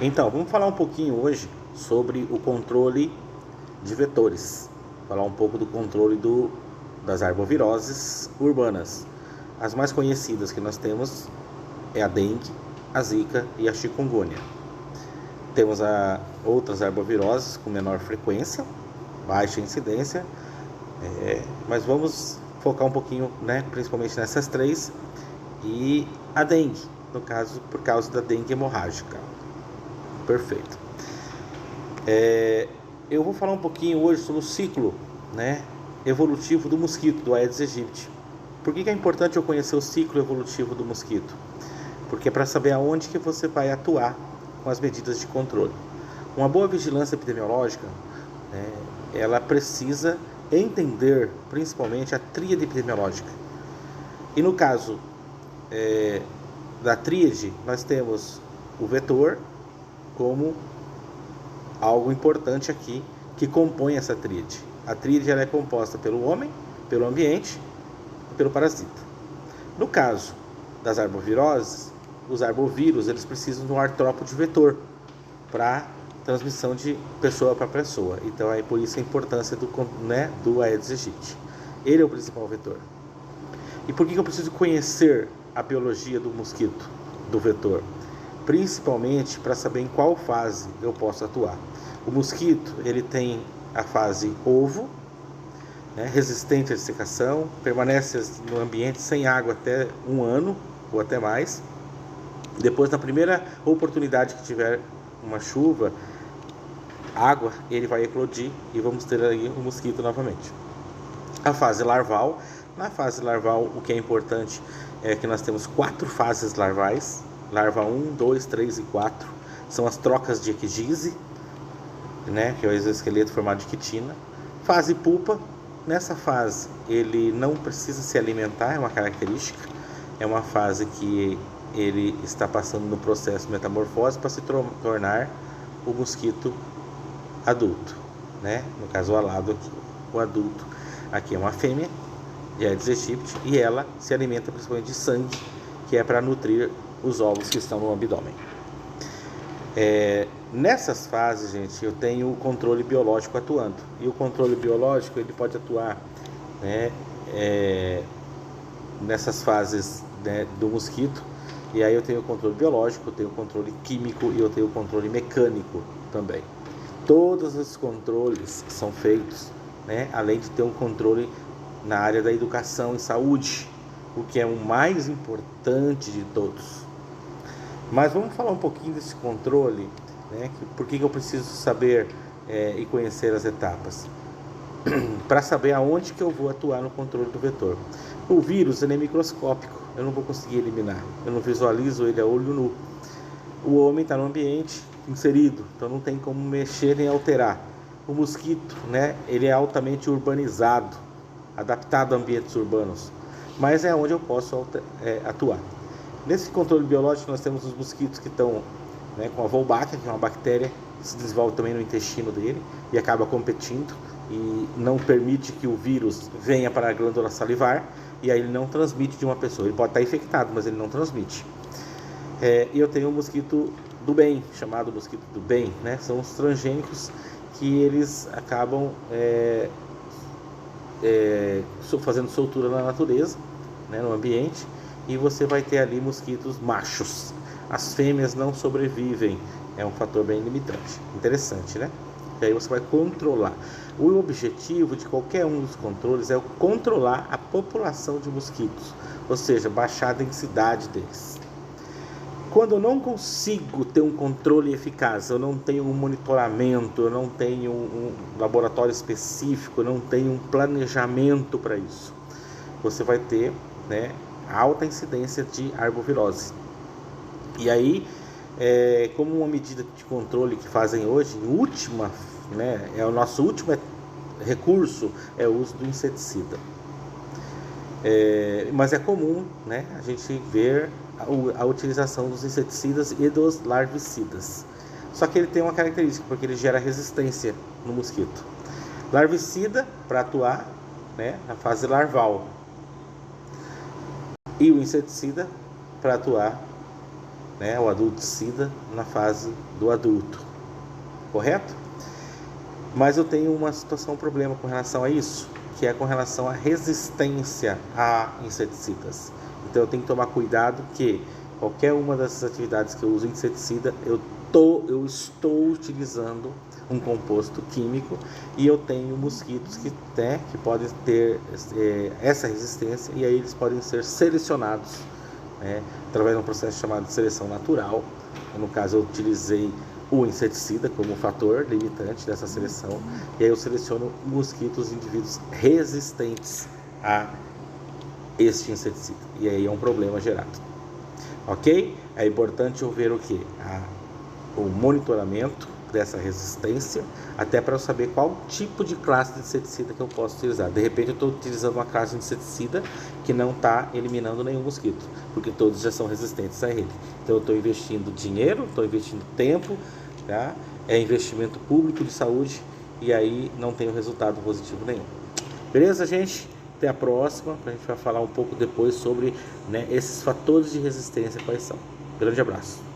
Então, vamos falar um pouquinho hoje sobre o controle de vetores. Falar um pouco do controle das arboviroses urbanas. As mais conhecidas que nós temos é a dengue, a zika e a chikungunya. Temos outras arboviroses com menor frequência, baixa incidência, mas vamos focar um pouquinho, principalmente nessas três, e a dengue, no caso, por causa da dengue hemorrágica. Perfeito. Eu vou falar um pouquinho hoje sobre o ciclo, evolutivo do mosquito, do Aedes aegypti. Por que é importante eu conhecer o ciclo evolutivo do mosquito? Porque é para saber aonde que você vai atuar com as medidas de controle. Uma boa vigilância epidemiológica, ela precisa entender principalmente a tríade epidemiológica. E no caso da tríade, nós temos o vetor como algo importante aqui que compõe essa tríade. A tríade ela é composta pelo homem, pelo ambiente e pelo parasita. No caso das arboviroses, os arbovírus eles precisam de um artrópode vetor para transmissão de pessoa para pessoa. Então é por isso a importância do Aedes aegypti. Ele é o principal vetor. E por que eu preciso conhecer a biologia do mosquito, do vetor? Principalmente para saber em qual fase eu posso atuar. O mosquito ele tem a fase ovo, resistente à dessecação, permanece no ambiente sem água até 1 ano ou até mais. Depois, na primeira oportunidade que tiver uma chuva, água, ele vai eclodir e vamos ter aí o mosquito novamente. A fase larval. Na fase larval, o que é importante é que nós temos 4 fases larvais. Larva 1, 2, 3 e 4. São as trocas de equigise, que é o exoesqueleto formado de quitina. Fase pupa. Nessa fase, ele não precisa se alimentar, é uma característica. É uma fase que ele está passando no processo de metamorfose para se tornar o mosquito adulto, no caso o alado aqui. O adulto aqui é uma fêmea de Aedes aegypti e ela se alimenta principalmente de sangue, que é para nutrir os ovos que estão no abdômen. Nessas fases, gente, eu tenho o controle biológico atuando, e o controle biológico ele pode atuar nessas fases do mosquito. E aí eu tenho o controle biológico, eu tenho o controle químico e eu tenho o controle mecânico também. Todos os controles são feitos, além de ter um controle na área da educação e saúde, o que é o mais importante de todos. Mas vamos falar um pouquinho desse controle, por que eu preciso saber e conhecer as etapas? Para saber aonde que eu vou atuar no controle do vetor. O vírus ele é microscópico, eu não vou conseguir eliminar, eu não visualizo ele a olho nu. O homem está no ambiente inserido, então não tem como mexer nem alterar. O mosquito, ele é altamente urbanizado, adaptado a ambientes urbanos, mas é onde eu posso atuar. Nesse controle biológico nós temos os mosquitos que estão com a Wolbachia, que é uma bactéria que se desenvolve também no intestino dele e acaba competindo e não permite que o vírus venha para a glândula salivar, e aí ele não transmite de uma pessoa. Ele pode estar infectado, mas ele não transmite. E eu tenho o mosquito do bem, chamado mosquito do bem, são os transgênicos que eles acabam fazendo soltura na natureza, no ambiente, e você vai ter ali mosquitos machos. As fêmeas não sobrevivem, é um fator bem limitante. Interessante, E aí você vai controlar. O objetivo de qualquer um dos controles é controlar a população de mosquitos, ou seja, baixar a densidade deles. Quando eu não consigo ter um controle eficaz, eu não tenho um monitoramento, eu não tenho um laboratório específico, eu não tenho um planejamento para isso, você vai ter alta incidência de arbovirose. E aí, como uma medida de controle que fazem hoje, última, é o nosso último recurso, é o uso do inseticida. Mas é comum, a gente ver a utilização dos inseticidas e dos larvicidas. Só que ele tem uma característica, porque ele gera resistência no mosquito. Larvicida para atuar na fase larval, e o inseticida para atuar né, o adulticida na fase do adulto, correto? Mas eu tenho uma situação, um problema com relação a isso, que é com relação à resistência a inseticidas. Então eu tenho que tomar cuidado que qualquer uma dessas atividades que eu uso inseticida, eu estou utilizando um composto químico e eu tenho mosquitos que podem ter essa resistência, e aí eles podem ser selecionados, né, através de um processo chamado de seleção natural. No caso, eu utilizei o inseticida como fator limitante dessa seleção, e aí eu seleciono mosquitos, indivíduos resistentes a este inseticida, e aí é um problema gerado, ok? É importante eu ver o que? O monitoramento dessa resistência, até para eu saber qual tipo de classe de inseticida que eu posso utilizar. De repente eu estou utilizando uma classe de inseticida que não está eliminando nenhum mosquito, porque todos já são resistentes a ele. Então eu estou investindo dinheiro, estou investindo tempo, tá? É investimento público de saúde, e aí não tenho resultado positivo nenhum. Beleza, gente? Até a próxima. A gente vai falar um pouco depois sobre, né, esses fatores de resistência, quais são. Grande abraço.